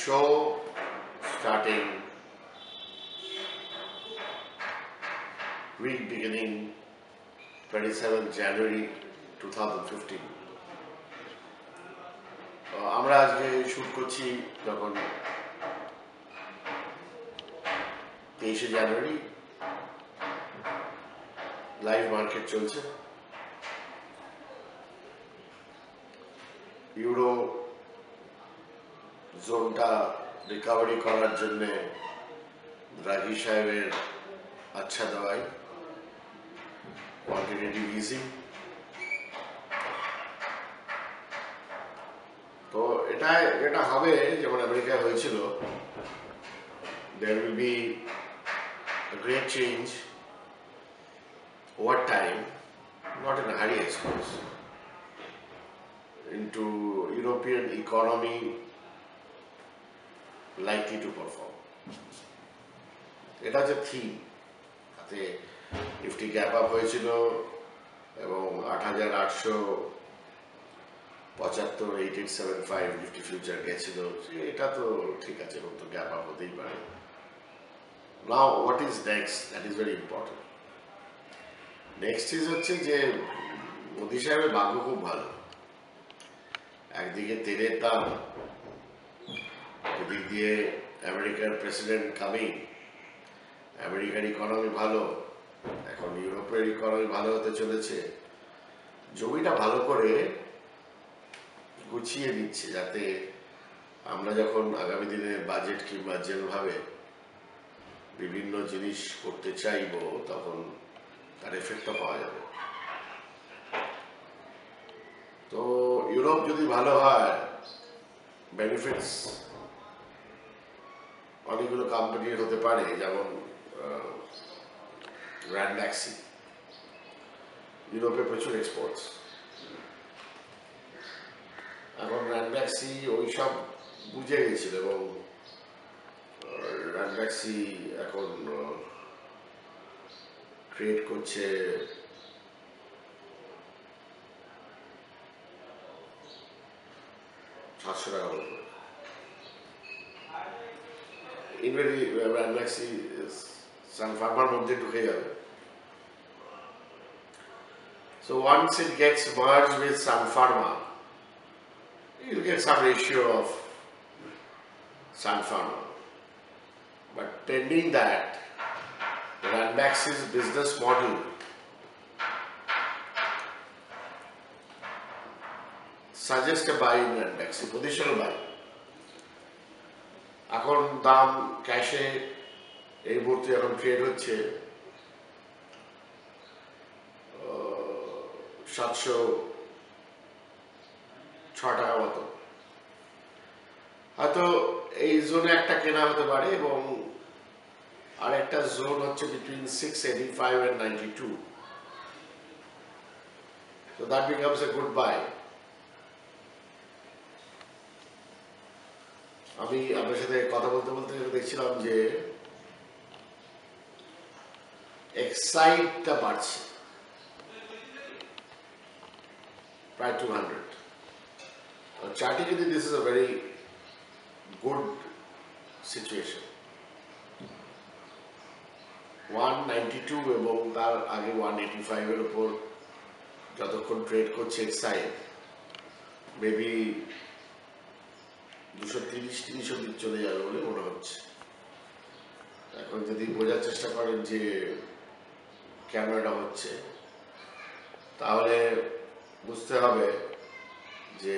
show starting week beginning 27th January 2015. আমরা আজকে shoot করছি যখন 23শে জানুয়ারি, লাইভ মার্কেট চলছে। ইউরো জোনটা রিকভারি করার জন্য দ্রাঘি সাহেবের আচ্ছা দাওয়াই কোয়ান্টিটেটিভ ইজিং। তো এটা হবে যেমন আমেরিকায় হয়েছিল, there will be a great change over time, not in a hurry I suppose, into European economy likely to perform. এটা যে থিম, তাতে নিফটি গ্যাপ আপ হয়েছিল এবং 8,875 8875 নিফটি ফিউচার গেছিল, এটা তো ঠিক আছে, এবং তো গ্যাপ আপ হতেই পারে। Now what is next, that is very important. Next is হচ্ছে যে মোদি সাহেবের ভাগ্য খুব ভালো। একদিকে তেলের দাম, এদিক দিয়ে আমেরিকার প্রেসিডেন্ট কামিং, আমেরিকার ইকোনমি ভালো, এখন ইউরোপের ইকোনমি ভালো হতে চলেছে। জমিটা ভালো করে গুছিয়ে দিচ্ছে যাতে আমরা যখন আগামী দিনে বাজেট কিংবা যেভাবে বিভিন্ন জিনিস করতে চাইব তখন তার এফেক্টটা পাওয়া যাবে। তো ইউরোপ যদি ভালো হয়, বেনিফিটস অনেকগুলো কোম্পানির হতে পারে, যেমন র্যান্ডাক্সি, ইউরোপে প্রচুর এক্সপোর্টস। এখন র্যান্ডাক্সি ওই সব বুঝে গেছিল এবং র্যান্ডাক্সি এখন ট্রেড করছে $700 করে। ইনভেরি র্যান্ডাক্সি সানফার্মার মধ্যে ঢুকে যাবে। So once it gets merged with Sun Pharma, you'll get some ratio of Sun Pharma. But pending that, the Ranbaxy's business model suggests a buy in Ranbaxy, positional buy. এখন দাম ক্যাশে এই মুহূর্তে এখন ট্রেড হচ্ছে 706 টাকা মতো। হয়তো এই জোনে একটা কেনা হতে পারে এবং আর একটা জোন হচ্ছে between 685 and 92, so that becomes a good buy. আমি আপনার সাথে কথা বলতে বলতে দেখছিলাম যে এক্সাইটটা বাড়ছে প্রায় 200। চার্টিক্যালি this is a very good situation. 192 এবং তার আগে 185 এর উপর যতক্ষণ ট্রেড করছে এক্সাইট, মেবি 230-30 অব্দি চলে যাবে বলে মনে হচ্ছে। এখন যদি বোঝার চেষ্টা করেন যে কেন এটা হচ্ছে, তাহলে বুঝতে হবে যে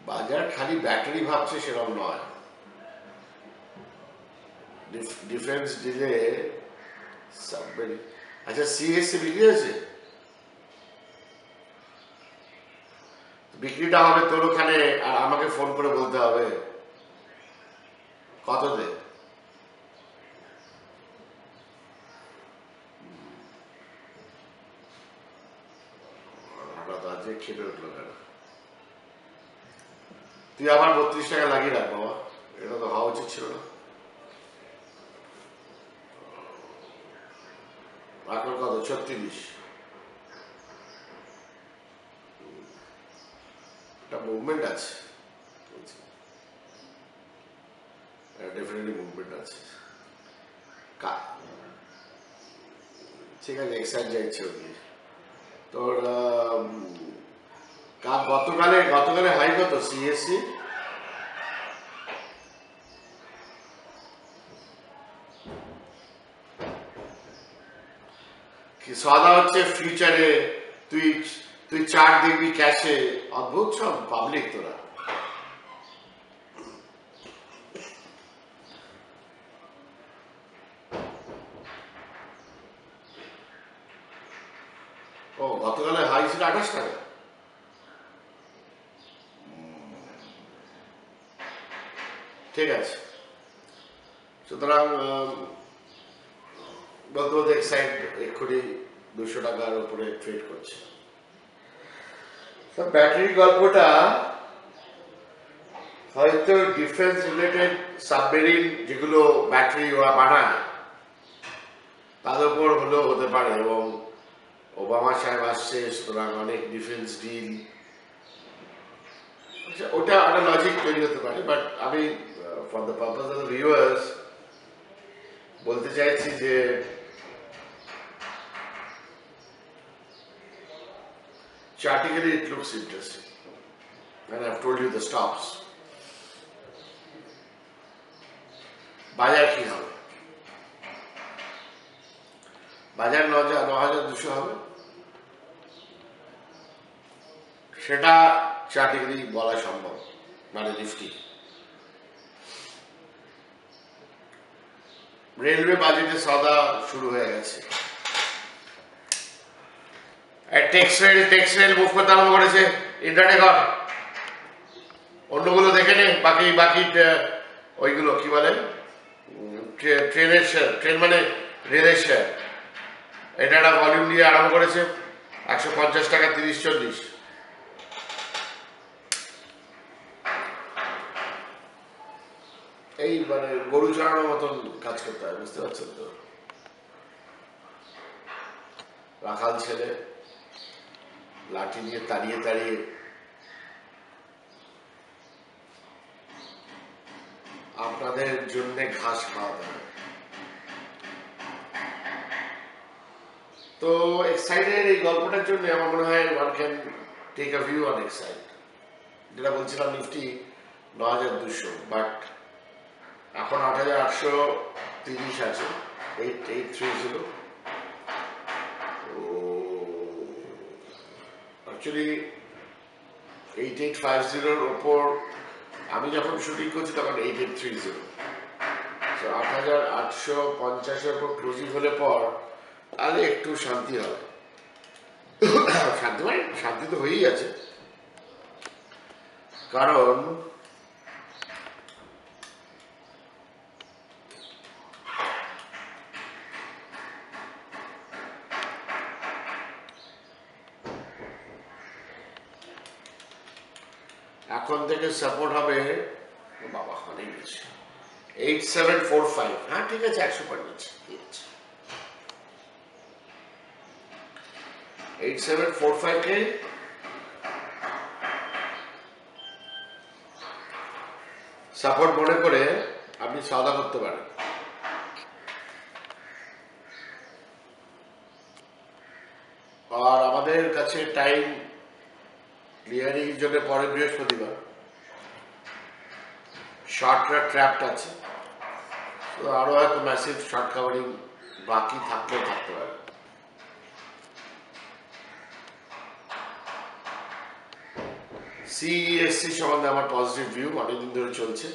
বাজার খালি ব্যাটারি ভাবছে সেরকম নয়। ডিফেন্স ডিলে সাবমেরিন, আচ্ছা সিএসসি বিক্রি হয়েছে, বিক্রিটা হবে তোর ওখানে, আর আমাকে ফোন করে বলতে হবে কততে। হঠাৎ আজ খেপে উঠলো কেন? তুই আবার 32 টাকা লাগিয়ে রাখ বাবা, এটা তো হওয়া উচিত ছিল না। এখন কত? 36। একটা মুভমেন্ট আছে। ডেফিনেটলি মুভমেন্ট আছে। ঠিক আছে, এক্সাইট যা ইচ্ছে হবি তোর। গতকালে হাই কত সিএসসি? সদা হচ্ছে ফিউচারে, তুই তুই চার্ট দেখবি ক্যাশে, অদ্ভুত সব পাবলিক তোরা। ও গতকালে হাই ছিল 28 টাকা। ঠিক আছে, সুতরাং বলতে বলতে এক্সাইড এক্ষুনি 200 টাকার উপরে ট্রেড করছে। ব্যাটারির গল্পটা হয়তো ডিফেন্স রিলেটেড সাবমেরিন যেগুলো ব্যাটারি ওরা বানায় তাদের উপর হলেও হতে পারে, এবং ওবামা সাহেব আসছে, সুতরাং অনেক ডিফেন্স ডিল, ওটা একটা লজিক তৈরি হতে পারে। বাট আমি for the purpose of viewers বলতে চাইছি যে chartically it looks interesting, and I've told you the stops. বাজার কি হবে? বাজার 9,200 হবে, সেটা চার্টিক্যালি বলা সম্ভব, মানে নিফটি। রেলওয়ে বাজেটে সদা শুরু হয়ে গেছে, টেক্সটাইল মুভ করতে আরম্ভ করেছে। ইন্টারনেট কর, অন্যগুলো দেখে নে, বাকি ওইগুলো কি বলে, ট্রেনের শেয়ার, ট্রেন মানে রেলের শেয়ার, এটা একটা ভলিউম দিয়ে আরম্ভ করেছে 150 টাকা 30-40। এই মানে গরু চড়ানোর মতন কাজ করতে হয়, বুঝতে পারছেন তো? রাখাল ছেলে লাঠি দিয়ে তাড়িয়ে তাড়িয়ে আপনাদের জন্য ঘাস খাওয়াতে হবে। তো এক্সাইটেড এই গল্পটার জন্য আমার মনে হয় one can take a view on Exide. যেটা বলছিলাম নিফটি 9,200, বাট এখন 8,830 আছে, 8,830। অ্যাকচুয়ালি 8,850-র ওপর আমি যখন শুটিং করছি তখন 8,830, 8,850-এর ওপর ক্লোজিং হলে পর তাহলে একটু শান্তি হবে। শান্তি তো হয়েই আছে, কারণ এখন থেকে সাপোর্ট হবে, বাবা অনেক বেশি, 8,745। হ্যাঁ ঠিক আছে, 100 পয়েন্ট আছে, ঠিক আছে। 8,745 কে সাপোর্ট মনে করে আপনি সওদা করতে পারেন। আর আমাদের কাছে টাইম ক্লিয়ারিং জন্য পরে বৃহস্পতিবার শর্টরা ট্র্যাপড আছে, তো আরো হয়তো ম্যাসিভ শর্ট কাভারিং বাকি থাকলেও থাকতে পারে। সিএসসি সম্বন্ধে আমার পজিটিভ ভিউ অনেকদিন ধরে চলছে,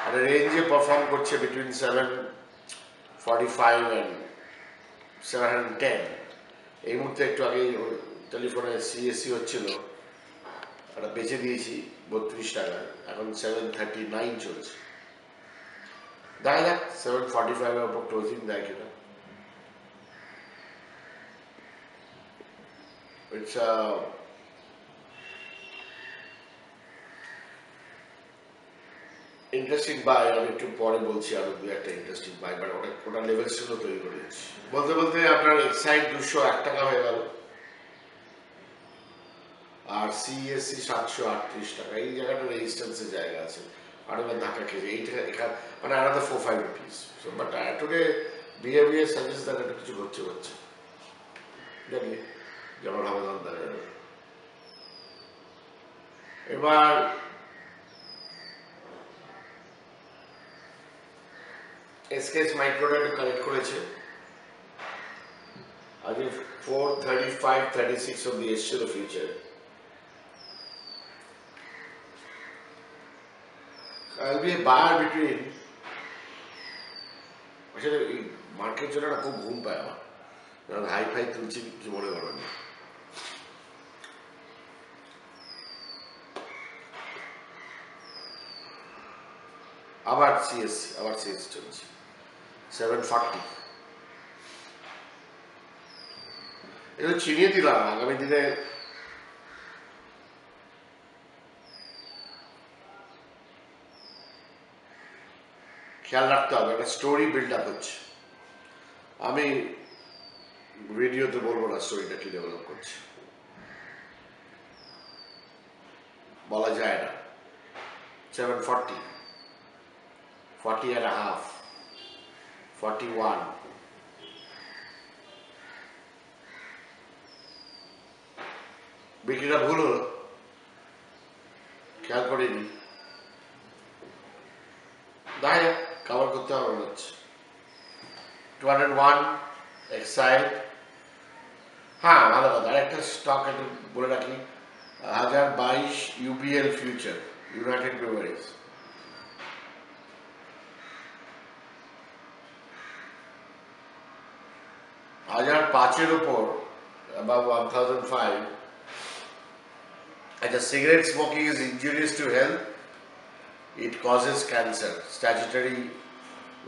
আর রেঞ্জে পারফর্ম করছে বিটুইন 745 অ্যান্ড 710। এই মুহূর্তে একটু আগে টেলিফোনে সিএসসি হচ্ছিল, একটা বেচে দিয়েছি 32 টাকায়, এখন 739 চলছে। দেখা যাক 745-এর ওপর ক্লোজিং দেয় কিনা। ইটস ইন্টারেস্টিং বাই, আমি একটু পরে বলছি আরো দু একটা ইন্টারেস্টিং বাই, বাট ওটা লেভেল ছিল তৈরি করে দিচ্ছি। বলতে বলতে আপনার এক্সাইড 201 টাকা হয়ে গেল, আর সিএসসি 738 টাকা। এই জায়গাটা রেজিস্ট্যান্সের জায়গা আছে, আরো ধাক্কা খেয়েছে এইটা এখানে মানে আলাদা 4-5 rupees so but today behaviour suggest that একটা কিছু হচ্ছে জানি যেমন আমাদের দাঁড়াবে এবার এসকেএস মাইক্রোটা একটু কালেক্ট করেছে আজকে 4:35-36 অব্দি এসছিল future I'll be a buyer between আসলে এই মার্কেট জন্য না খুব ঘুম পায় আমার হাই ফাই তুলছি কিছু মনে করবেন না আবার সিএস চলছে 740 এগুলো চিনিয়ে দিলাম আগামী দিনে খেয়াল রাখতে হবে একটা স্টোরি বিল্ড আপ হচ্ছে আমি ভিডিওতে বলবো না স্টোরিটা কি ডেভেলপ করছে বলা যায় না 740 40.5 41 বিক্রিটা ভুল হলো খেয়াল করিনি দাঁড়িয়ে কভার করতে হবে মনে হচ্ছে 201 এক্সাইড হ্যাঁ ভালো কথা আরেকটা স্টক একটু বলে রাখি 1022 ইউবিএল ফিউচার ইউনাইটেড ব্রিউয়ারিজ হাজার পাঁচের উপর above 1005 as a cigarette smoking is injurious to health it causes cancer statutory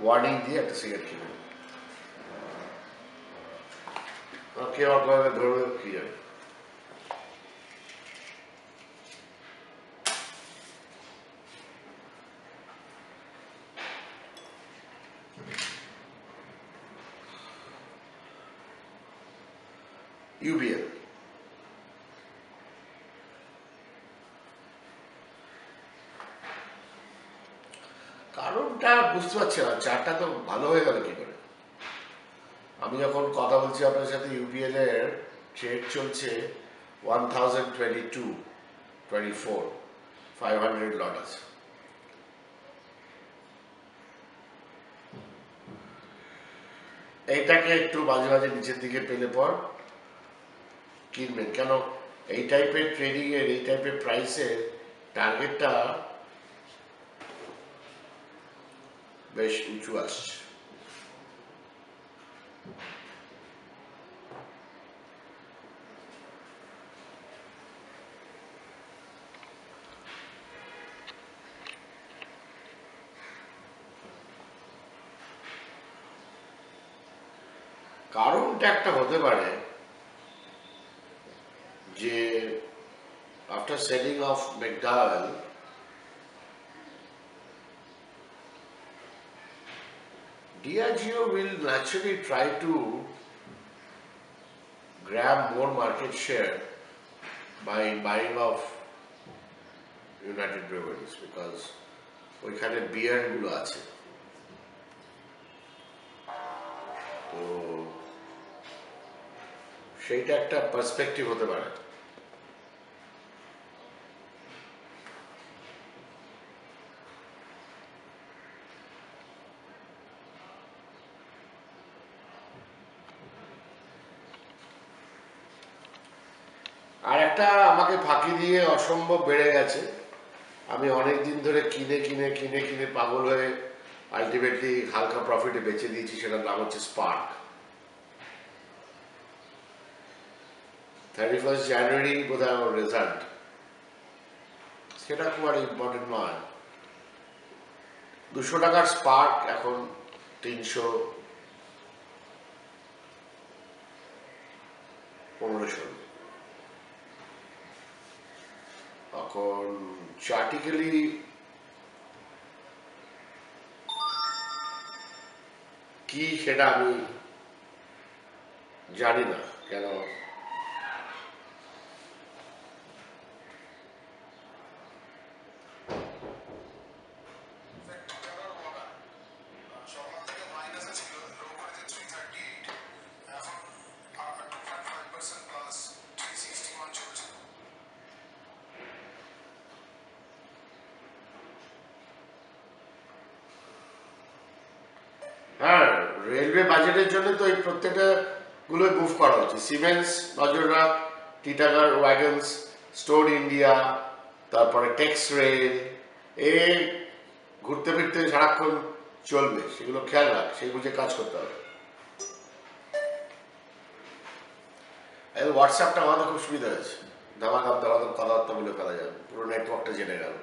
warning দিয়ে একটা সিগারেট কিনে কে অকভাবে ধরবে কি জানি ইউবিএল কারণটা বুঝতে পারছি না চারটা তো ভালো হয়ে গেল কি করে আমি যখন কথা বলছি আপনার সাথে ইউবিএল এর ট্রেড চলছে 1022-24 500 লট আছে এইটাকে একটু মাঝে মাঝে নিচের দিকে পেলে পর কিনবেন কেন এই টাইপের ট্রেডিং এর এই টাইপের প্রাইসের টার্গেটটা বেশ উঁচু আসছে কারণটা একটা হতে পারে যে after selling of McDowell Diageo will naturally try to grab more market share by buying off United Breweries because ওইখানে বিয়ার গুলো আছে তো সেইটা একটা পার্সপেক্টিভ হতে পারে আর একটা আমাকে ফাঁকি দিয়ে অসম্ভব বেড়ে গেছে আমি অনেক দিন ধরে কিনে কিনে কিনে কিনে পাগল হয়ে আলটিমেটলি হালকা প্রফিটে বেচে দিয়েছি সেটার নাম হচ্ছে স্পার্ক 31st জানুয়ারি বোধহয় আমার রেজাল্ট সেটা খুব আর ইম্পর্টেন্ট নয় 200 টাকার স্পার্ক এখন 315 এখন চার্টিক্যালি কি সেটা আমি জানি না কেন হ্যাঁ, রেলওয়ে বাজেটের জন্য তো এই প্রত্যেকটা গুলো মুভ করা উচিত। সিমেন্স নজর রাখ, টিটাগড় ওয়াগনস, স্টোর ইন্ডিয়া, তারপরে টেক্স রেল, এ ঘুরতে ফিরতে সারাক্ষণ চলবে, সেগুলো খেয়াল রাখ, সেই বুঝে কাজ করতে হবে। হোয়াটসঅ্যাপটা আমাদের খুব সুবিধা হয়েছে, দামাদাম কথাবার্তা বলে ফেলা যাবে, পুরো নেটওয়ার্কটা জেনে গেল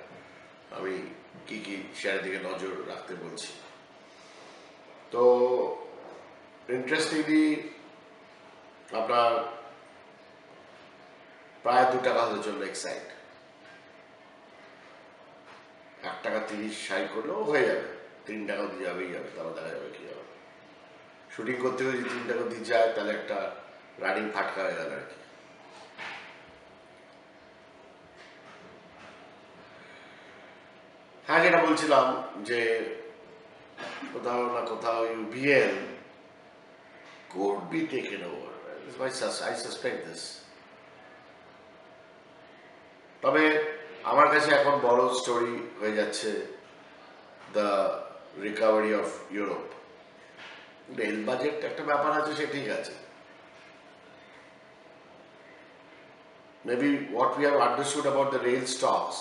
আমি কি কি শেয়ারের দিকে নজর রাখতে বলছি। তো ইন্টারেস্টিংলি আপনার প্রায় 2 টাকা হতে চললো এক্সাইট, 1 টাকা 30 সাই করলেও হয়ে যাবে, 3 টাকা দিয়ে যাবেই যাবে, তাহলে দেখা যাবে কি হবে। শুটিং করতে গেলে যদি 3 টাকা দিয়ে যায় তাহলে একটা রানিং ফাটকা হয়ে গেল আর কি। হ্যাঁ, যেটা বলছিলাম যে কোথাও না কোথাও UBL could be taken over. I suspect this. তবে আমার কাছে এখন বড় স্টোরি হয়ে যাচ্ছে the recovery of Europe. Rail budget একটা ব্যাপার আছে, সে ঠিক আছে। Maybe what we have understood about the rail stocks,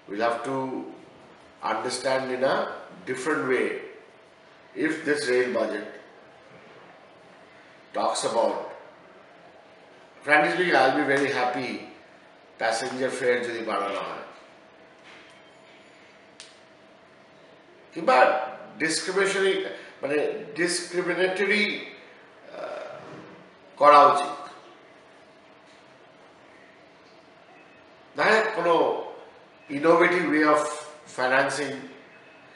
we'll have to understand in a different way if this rail budget talks about, frankly speaking, I'll be very happy passenger fair যদি বাড়ানো হয়, কিংবা discriminatory করা উচিত। দেখা কোনো innovative way of financing,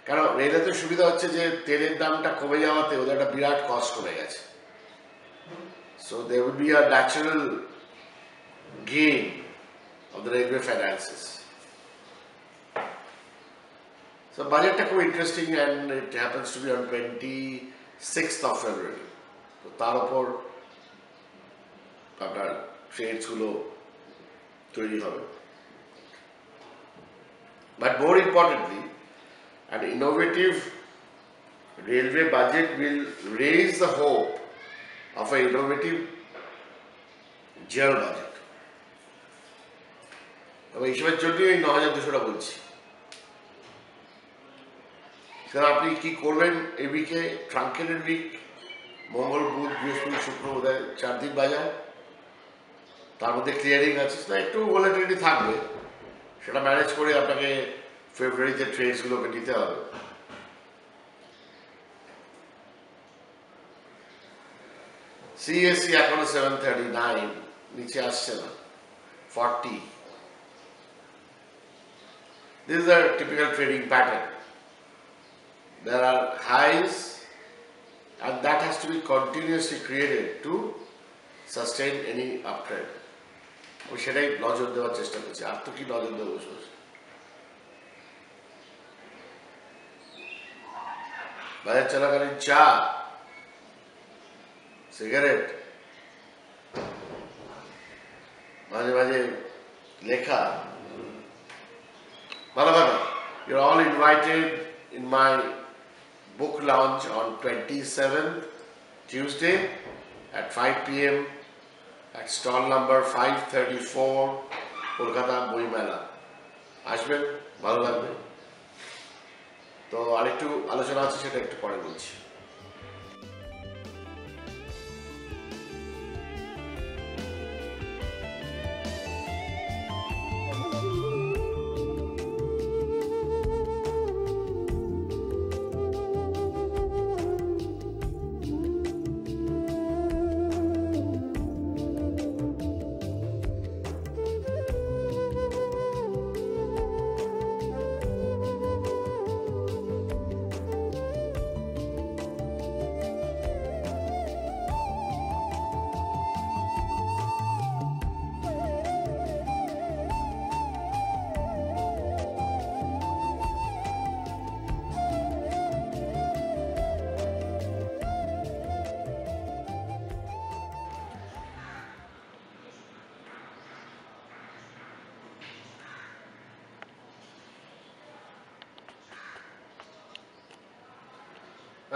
কারণ রেলে তো সুবিধা হচ্ছে যে তেলের দামটা কমে যাওয়াতে ওদের একটা বিরাট কস্ট কমে গেছে। So there would be a natural gain of the railway finances. So budget is quite interesting, and it happens to be on 26th of February. So তার উপর আপনার ট্রেডস গুলো তৈরি হবে। But more importantly, an innovative railway budget will raise the hope of an innovative jail budget. তবে এইসবের জন্যই এই 9200টা বলছি। স্যার আপনি কি করবেন এই উইকে? ট্রাঙ্কেটেড উইক, মঙ্গল বুধ বৃহস্পতি শুক্র বোধহয় 4 দিন বাজার, তার মধ্যে ক্লিয়ারিং আছে, সেটা একটু ভোলাটিলিটি থাকবে, সেটা ম্যানেজ করে আপনাকে ফেব্রুয়ারিতে ট্রেডসগুলোকে নিতে হবে। সিএসসি এখনো 739, নিচে আসছে না, 40। This is a typical trading pattern. There are highs and that has to be continuously created to sustain any uptrend. আমি সেটাই নজর দেওয়ার চেষ্টা করছি, আর তো কি নজর দেবো বসে বসে। বাজার চলাকালীন চা, সিগারেট, মাঝে মাঝে লেখা, ভালো ভালো। You're all invited in my book launch on 27th Tuesday at 5 p.m. at stall number 534 Kolkata বই মেলা। আসবেন, ভালো লাগবে। তো আরেকটু আলোচনা আছে, সেটা একটু পরে বলছি।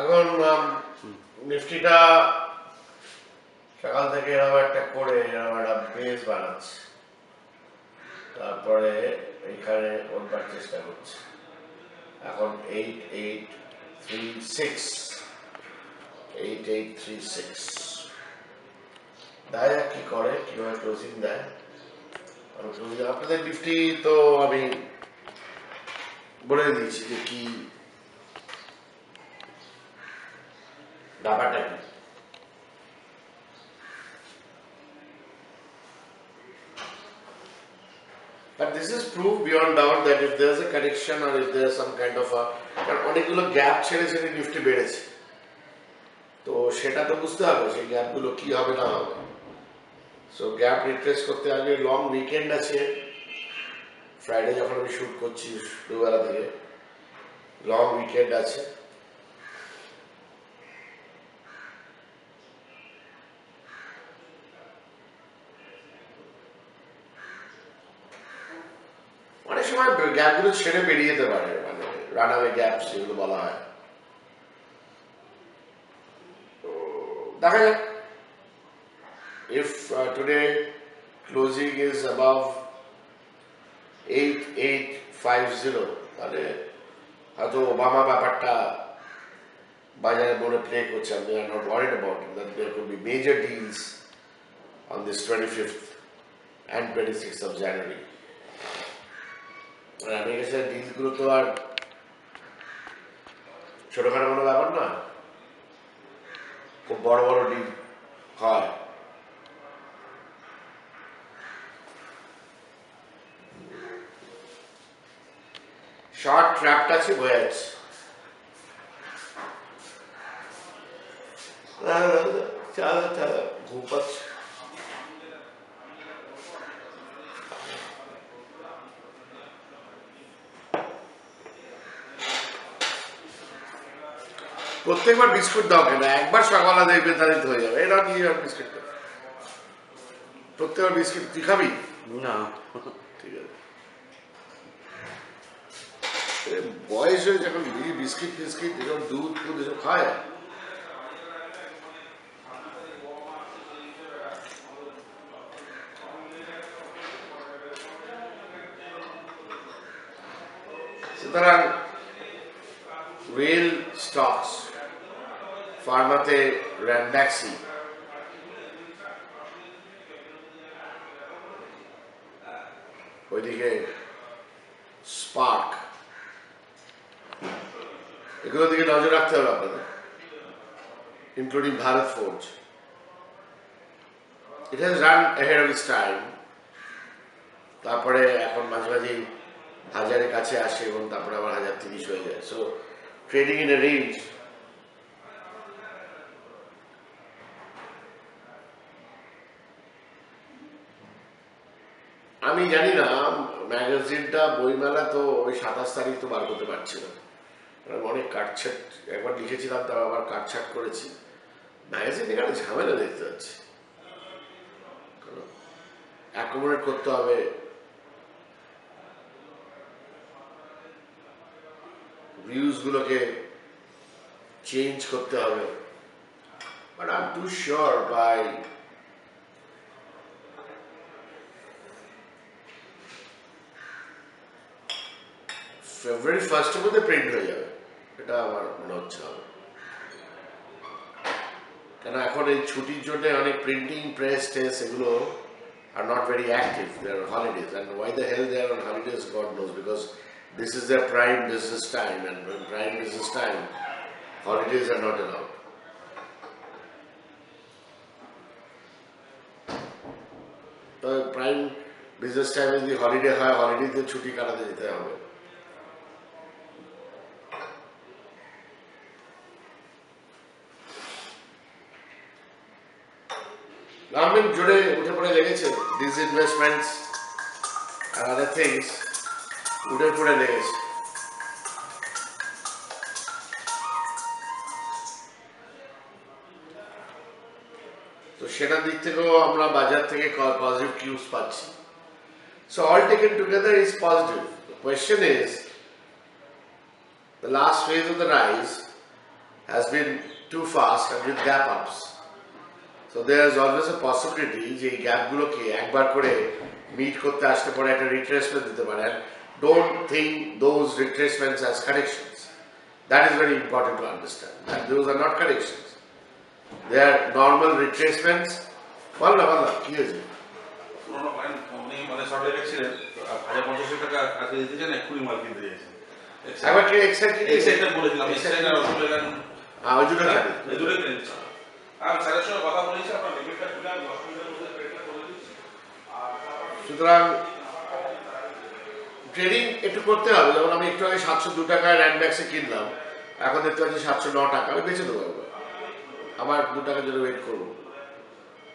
এখন নিফটিটা সকাল থেকে এরকম একটা করে এরকম একটা বেস বানাচ্ছে, তারপরে এখানে ওঠার চেষ্টা করছে। এখন 8836 8836 দেখা যাক কি করে, কিভাবে ক্লোজিং দেয়। আপনাদের নিফটি তো আমি বলে দিয়েছি যে কি ব্যাপারটা কি। But this is proof beyond doubt that if there is a correction or if there is some kind of a, অনেকগুলো গ্যাপ ছেড়ে ছেড়ে নিফটি বেড়েছে, তো সেটা তো বুঝতে হবে সেই গ্যাপগুলো কি হবে না হবে। সো গ্যাপ রিট্রেস করতে আগে লং উইকেন্ড আছে, ফ্রাইডে যখন আমি শুট করছি দুবেলা থেকে লং উইকেন্ড আছে। অনেক সময় গ্যাপগুলো ছেড়ে বেরিয়ে যেতে পারে, মানে রানওয়ে গ্যাপ যেগুলো বলা হয়। দেখা যাক, if today closing is above 8850 তাহলে হয়তো ওবামা ব্যাপারটা বাজারে মনে প্লে করছে। আমি are not worried about it, that there could be major deals on this 25th and 26th of January. আর আমি গেছে ডিলগুলো তো আর ছোটখাটো কোনো ব্যাপার না, খুব বড় বড় ডিল হয়। শর্ট ট্র্যাপটা আছে হয়ে যাচ্ছে। ঘুম পাচ্ছে। প্রত্যেকবার বিস্কুট দাও কেন? একবার সকালে দেখবে তাহলে হয়ে যাবে। এটা কি বিস্কুট? প্রত্যেকবার বিস্কুট তুই খাবি না? ঠিক আছে, বয়স হয়ে যখন বিস্কিট ফিস্কিট এসব দুধ ফুদ এসব খায়, সুতরাং রেল স্টকস ফার্মাতে র্যান্ডাক্সি, ওইদিকে স্পার্ক, এগুলোর দিকে নজর রাখতে হবে আপনাদের, including Bharat forge. It has run ahead of its time, তারপরে এখন মাঝে মাঝে হাজারের কাছে আসে এবং তারপরে আবার 1030 হয়ে যায়। So trading in a range. আমি জানি না ম্যাগাজিনটা বইমেলা তো ওই 27 তারিখ তো বার করতে পারছি না, অনেক কাটছাট একবার লিখেছিলাম, তাও আবার কাটছাট করেছি। ম্যাগাজিন এখানে ঝামেলা দেখতে পাচ্ছি, অ্যাকোমোডেট করতে হবে, ভিউজগুলোকে চেঞ্জ করতে হবে। But I am too sure by February 1 মধ্যে প্রিন্ট হয়ে যাবে, এটা আমার মনে হচ্ছে হবে। কেন এখন এই ছুটির জন্য অনেক প্রিন্টিং প্রেস টেস এগুলো are not very active. They are on holidays, and why the hell they are on holidays, God knows, because this is their prime business time, and in prime business time, holidays are not allowed. So prime business time is the holiday হয়, holiday ছুটি কাটাতে যেতে হবে। Government জুড়ে উঠে পড়ে লেগেছে, this investments and other things উঠে পড়ে লেগেছে। তো সেটার দিক থেকেও আমরা বাজার থেকে পজিটিভ কিউজ পাচ্ছি। So all taken together is positive. The question is, the last phase of the rise has been too fast and with gap ups. So there is always a possibility যে এই গ্যাপগুলোকে একবার করে মিট করতে আসতে পরে একটা retracement দিতে পারে। And don't think those retracements as corrections. That is very important to understand. That those are not corrections. They are normal retracements. বল না কি হয়েছে? মানে সরকারি ছিলেন 5050 টাকা আজকে দিতে চান, এক্ষুনি মাল কিনতে চাইছেন। একবার কি এক্সাক্টলি বলেছিলাম, এক্সাইট আর অসুবিধা ওই দুটো খালি এই দুটো কিনে নিচ্ছি। আমি স্যারের সঙ্গে কথা বলেছি, আপনার লিমিটটা খুলে আমি 10 মিনিটের মধ্যে পেটটা করে দিচ্ছি। সুতরাং ট্রেডিং একটু করতে হবে। যেমন আমি একটু আগে 702 টাকায় র্যান্ডব্যাক্সে কিনলাম, এখন দেখতে পাচ্ছি 709 টাকা, আমি বেঁচে দেবো। আবার 2 টাকার জন্য ওয়েট করবো,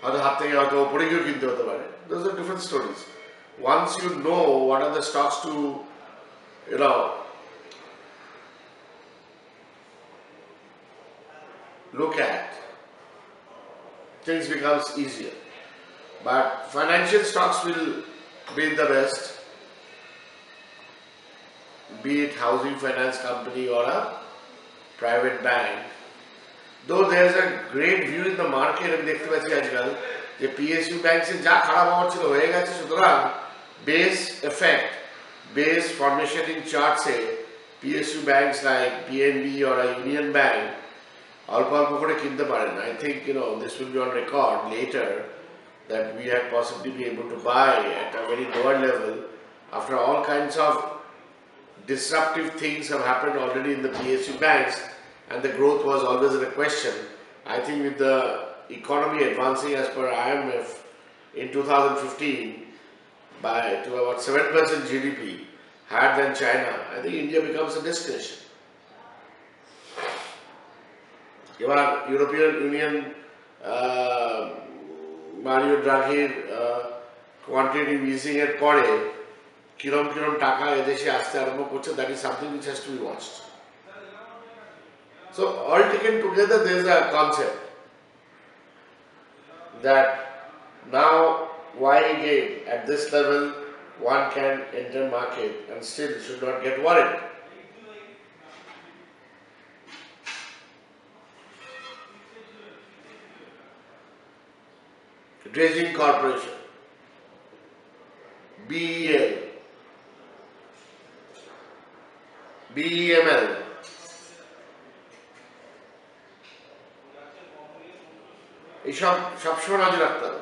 হয়তো হাত থেকে হয়তো ওপরে গিয়েও কিনতে হতে পারে। Those are different stories. Once you know what are the stocks to, look at, things becomes easier. But financial stocks will be the best, be it housing finance company or a private bank. Though there is a great view in the market, আমি দেখতে পাচ্ছি আজকাল যে PSU banks এ যা খারাপ হওয়ার ছিল হয়ে গেছে। সুতরাং base effect, base formation in চার্টসে PSU banks like PNB or a Union Bank অল্প অল্প করে কিনতে পারেন। I think this will be on record later that we have possibly be able to buy at a very lower level after all kinds of disruptive things have happened already in the PSU banks, and the growth was always a question. I think with the economy advancing as per IMF in 2015 to about 7% GDP, higher than China, I think India becomes a destination. এবার European union Mario ড্রাঘির quantitative ইজিং এর পরে কিরম টাকা এদেশে আসতে আরম্ভ করছে, that is something which has to be watched. So all taken together, there is a concept that now why again at this level one can enter market and still should not get worried. Dredging Corporation, BEL, BEML, এইসব সবসময় নজর রাখতে হবে।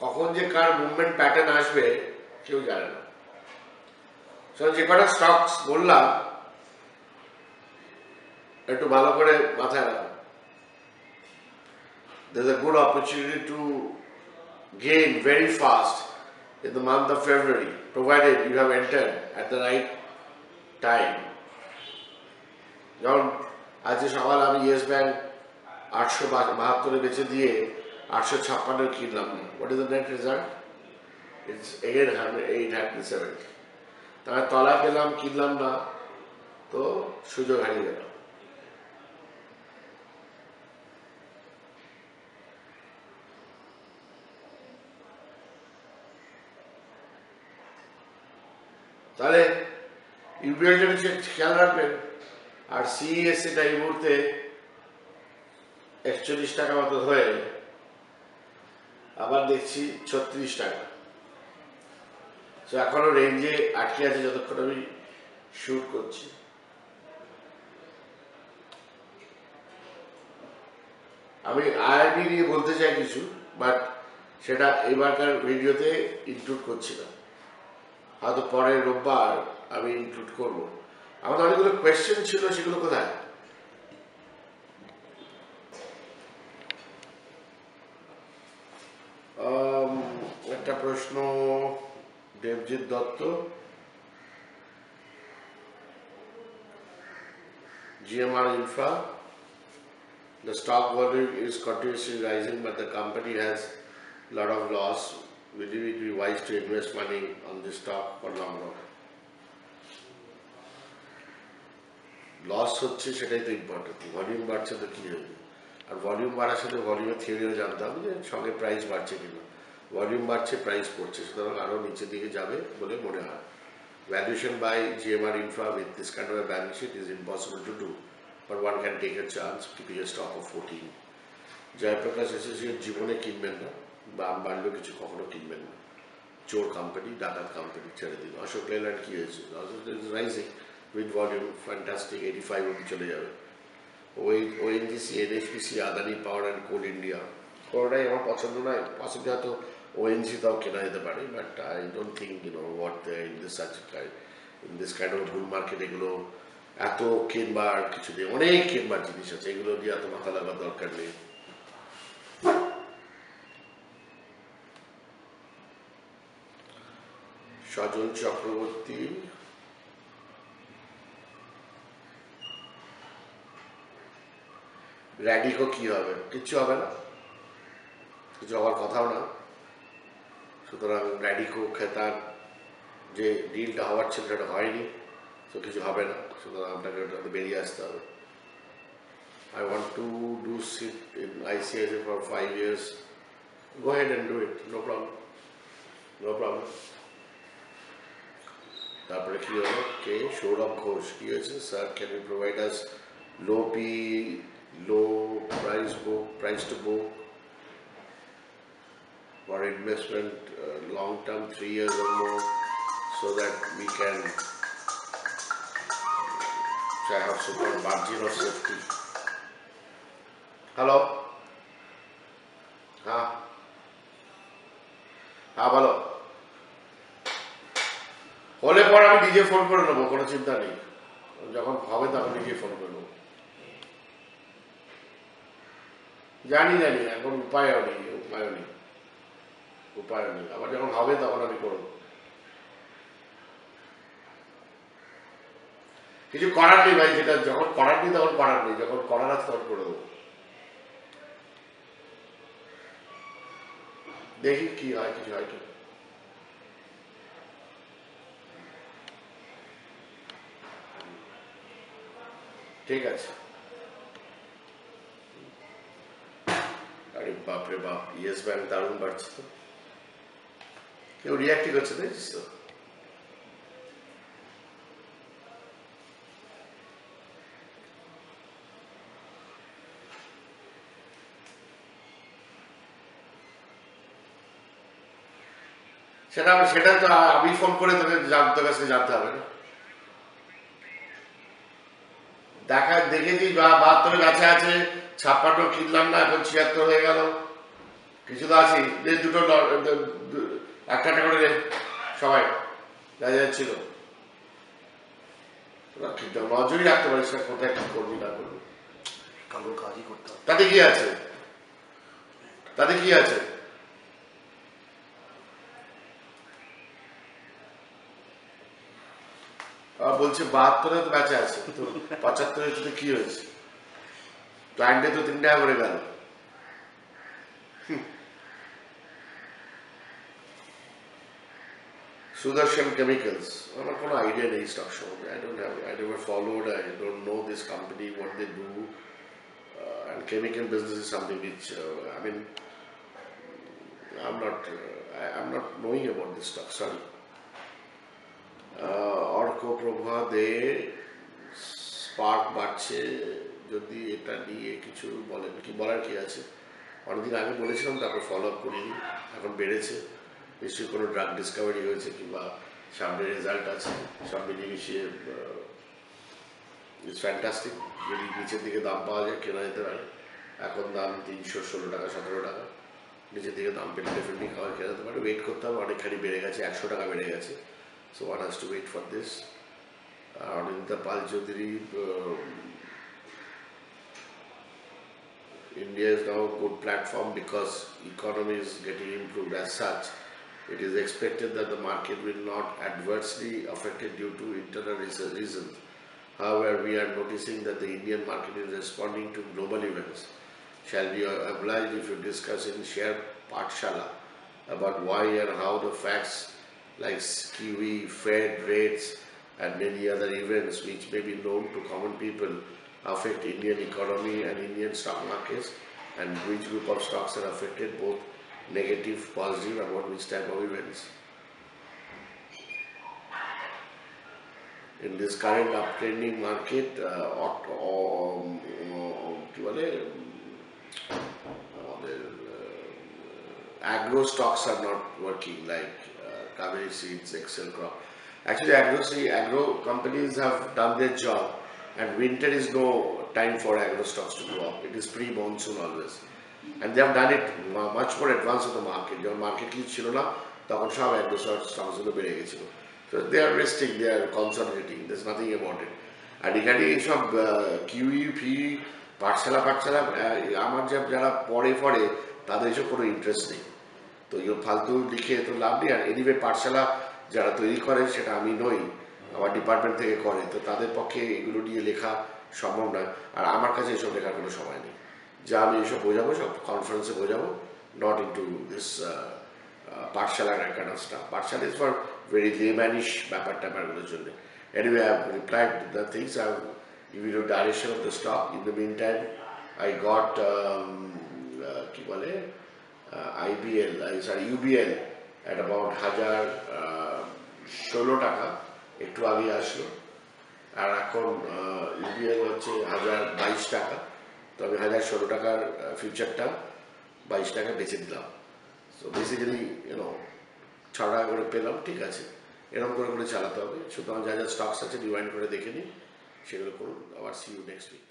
কখন যে কার movement pattern আসবে কেউ জানে না। যে কটা স্টকস বললাম একটু ভালো করে মাথায় রাখো। There's a good opportunity to gain very fast in the month of February, provided you have entered at the right time. যেমন আজকে সকাল আমি ইয়েস ব্যাংক 872 বেচে দিয়ে 856 কিনলাম। What is the net result? It's again 870. তার তলা পেলাম, কিনলাম না, তো সুযোগ হারিয়ে গেল। তাহলে ইউপিএলটা খেয়াল রাখবেন। আর সিইএসসিটা এই মুহূর্তে 41 টাকা মতো হয়ে আবার দেখছি 36 টাকা। তো এখনো রেঞ্জে আটকে আছে যতক্ষণ আমি শুট করছি। আমি আইআইবি নিয়ে বলতে চাই কিছু, বাট সেটা এবারকার ভিডিওতে ইনক্লুড করছি না, হয়তো পরের রোববার আমি ইনক্লুড করব। আমাদের অনেকগুলো কোয়েশ্চেন ছিল, সেগুলো কোথায়? একটা প্রশ্ন Debjit Dutta, GMR Infra, the stock volume is continuously rising but the company has a lot of loss. Will it be wise to invest money on this stock for long run? Loss হচ্ছে সেটাই তো important. Volume বাড়ছে তো কি হবে? আর volume বাড়ার সাথে ভলিউমের থিওরিও জানতে হবে যে সঙ্গে প্রাইস বাড়ছে কিনা। ভলিউম বাড়ছে, প্রাইস পড়ছে, সুতরাং আরও নিচের দিকে যাবে বলে মনে হয়। Valuation by GMR Infra with this kind of a balance sheet is impossible to do but one can take a chance keeping a stock of 14. Jaiprakash associate জীবনে কিনবেন না, দাম বাড়লেও কিছু কখনো কিনবেন না। চোর কোম্পানি, ডাকাত কোম্পানি, ছেড়ে দিন। অশোক লেল্যান্ড কি হয়েছে? Ashok is rising with volume, fantastic, 85 অব্দি চলে যাবে। ONGC, NHPC, Adani power and Coal India, কোনোটাই আমার পছন্দ নয়। পছন্দ হয়তো ওএনজি তাও কেনা যেতে পারে, but I don't think what in this kind of bull market এগুলো এত কেনবার কিছু নেই, অনেক কেনবার জিনিস আছে, এগুলো দিয়ে এত মাথা লাগার দরকার নেই। সজল চক্রবর্তী, র্যাডিকো কি হবে? কিচ্ছু হবে না, কিছু হওয়ার কথাও না। সুতরাং র্যাডিকো খেতার যে ডিলটা হওয়ার ছিল সেটা হয়নি, তো কিছু হবে না। সুতরাং আপনাকে ওটাতে বেরিয়ে আসতে হবে। I want to do sit in ICICI for 5 years. Go ahead and do it, no problem. No problem. তারপরে কি হলো? কে? সৌরভ ঘোষ। কি হয়েছে? Sir, can you provide us low price to book for investment, long term, 3 years or more, so that we can have some margin of safety. Hello? হ্যাঁ বলো। হলে পর আমি নিজে ফোন করে নেবো, কোনো চিন্তা নেই। যখন হবে তখন নিজে ফোন করে নেবো। জানি এখন উপায়ও নেই। আবার যখন হবে তখন আমি করবো। কিছু করার নেই ভাই, যেটা যখন করার নেই তখন করার নেই, যখন করার আছে তখন করে দেবো। দেখি কি হয়, কিছু হয় কি। ঠিক আছে। আরে বাপরে বাপ, ইয়েস ব্যাংক দারুণ বাড়ছে তো। কেউ রিয়াক্টই করছে, দেখছিস তো? সেটা তো আমি ফোন করে তোকে তোর কাছে জানতে হবে না। দেখেছি 72 কাছে আছে, 56 কিনলাম না, এখন 76 হয়ে গেল। কিছু তো আছে, দুটো একটা করে দে সবাই যা যাচ্ছিল। নজরই রাখতে পারিস না কোথায় কি করবি না করবি। কারোর কাজই করতে হবে, তাতে কি আছে? বলছে 72-এ তো বেঁচে আছে, তো 75-এ কি হয়েছে? ক্লায়েন্টে তো 3 টাকা করে গেল। Sudarshan Chemicals, আমার কোনো আইডিয়া নেই স্টক সম্বন্ধে। I never followed, I don't know this company, what they do, and chemical business is something which I'm not knowing about this stock, sorry. Arka Prabha De, spark বাড়ছে, যদি এটা নিয়ে কিছু বলেন। কি বলার কি আছে? অনেকদিন আগে বলেছিলাম, তারপর ফলো আপ করিনি, এখন বেড়েছে। নিশ্চয়ই কোনো ড্রাগ ডিসকাভারি হয়েছে কিংবা সামনে রেজাল্ট আছে, সব মিলিয়ে মিশিয়ে ইটস ফ্যান্টাস্টিক। যদি নিচের দিকে দাম পাওয়া যায় কেনা যেতে পারে। এখন দাম 316 টাকা, 17 টাকা। নিচের দিকে দাম পেলে ডেফিনেটলি খাওয়া কেনা যেতে পারে। ওয়েট করতে হবে, অনেকখানি বেড়ে গেছে, 100 টাকা বেড়ে গেছে। So one has to wait for this. Anindita Pal Chaudhary, India is now a good platform because economy is getting improved. As such, it is expected that the market will not adversely affected due to internal reasons. However, we are noticing that the Indian market is responding to global events. Shall we oblige if you discuss in share Pathshala about why and how the facts like Kiwi, Fed rates and many other events which may be known to common people affect Indian economy and Indian stock markets, and which group of stocks are affected, both negative, positive, about which type of events. in this current uptrending market, কি বলে আমাদের agro stocks are not working like Kaveri Seeds, Excel Crop. Actually, agro companies have done their job, and winter is no time for agro stocks to go up. It is pre-monsoon always, and they have done it much more advanced of the market. যখন market কিছু ছিল না তখন সব agro stocks গুলো বেড়ে গেছিল. So they are resting, they are consolidating. There's nothing about it. আর এখানে এইসব কিউই ফি পাঠশালা আমার যারা পড়ে তাদের এসব কোনো ইন্টারেস্ট নেই। তো ফালতু লিখে তো লাভ নেই। আর এনিওয়ে পাঠশালা যারা তৈরি করে সেটা আমি নই, আমার ডিপার্টমেন্ট থেকে করে, তো তাদের পক্ষে এগুলো নিয়ে লেখা সম্ভব নয়। আর আমার কাছে এসব লেখার কোনো সময় নেই। যা আমি এসব বোঝাবো সব কনফারেন্সে বোঝাবো, not in to this Pathsala kind of staff. Pathsala is for very লেম্যানিশ ব্যাপারগুলোর জন্য। Anyway, I have replied to the things. I have given you direction of the stock. In the meantime, I got UBL at about 1,016 টাকা, একটু আগে আসলো। আর এখন UBL হচ্ছে 1,022 টাকা। তো আমি 1,016 টাকার ফিউচারটা 22 টাকা বেচে দিলাম। সো বেসিক্যালি 6 টাকা করে পেলাম, ঠিক আছে, এরকম করে চালাতে হবে। সুতরাং যা স্টকস আছে রিওয়াইন্ড করে দেখে নিই, সেগুলো করুন। আবার সি ইউ নেক্সট উইক।